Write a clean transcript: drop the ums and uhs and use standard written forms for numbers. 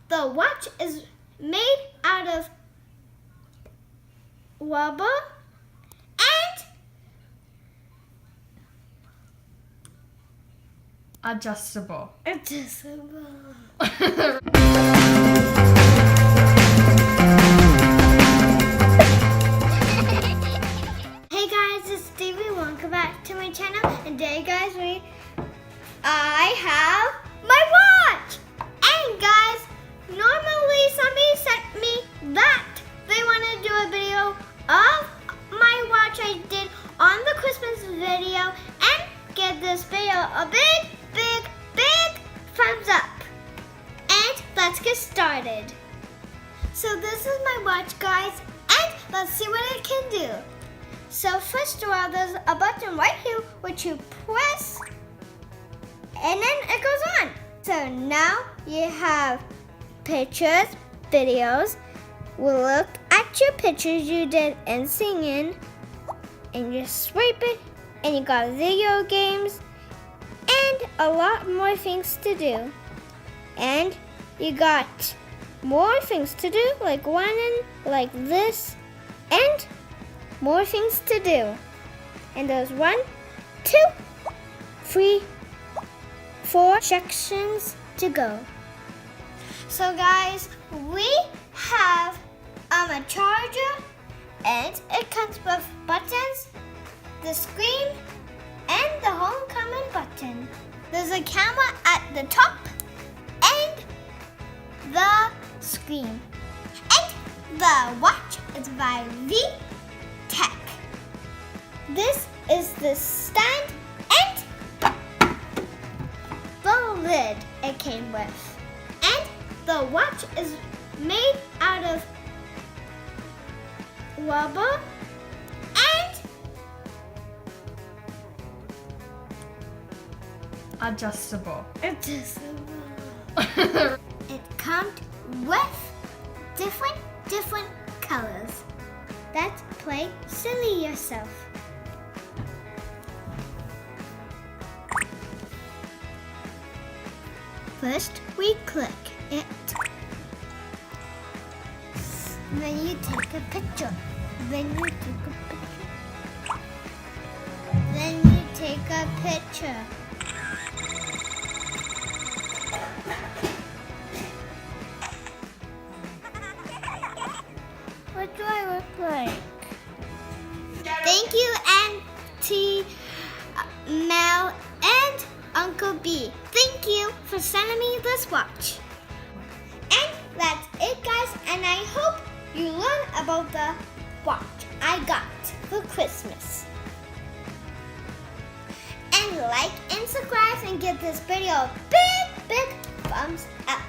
the watch is made out of rubber and adjustable. Hey guys, it's Stevie. Welcome back to my channel. And today, guys, I have my watch. And guys, normally somebody sent me that they want to do a video of my watch I did on the Christmas video and give this video a big thumbs up. And let's get started. So this is my watch, guys, and let's see what it can do. So first of all, there's a button right here which you press and then it goes on. So now you have pictures, videos. We'll look at your pictures you did and singing, and you swipe it, and you got video games and a lot more things to do. And you got more things to do, like like this, and more things to do. And there's 1, 2, 3, 4 sections to go. So guys, we have a charger, and it comes with buttons, the screen, and the homecoming button. There's a camera at the top and the screen. And the watch is by VTECH. This is the stand and the lid it came with. And the watch is made out of rubber and Adjustable. It comes with different colors. Let's play Silly Yourself. First, we click it. Then you take a picture. Then you take a picture. What do I look like? Thank you, Auntie Mel and Uncle B. Thank you for sending me this watch. And that's it, guys. And I hope you learn about the watch I got for Christmas. And like and subscribe and give this video a big thumbs up.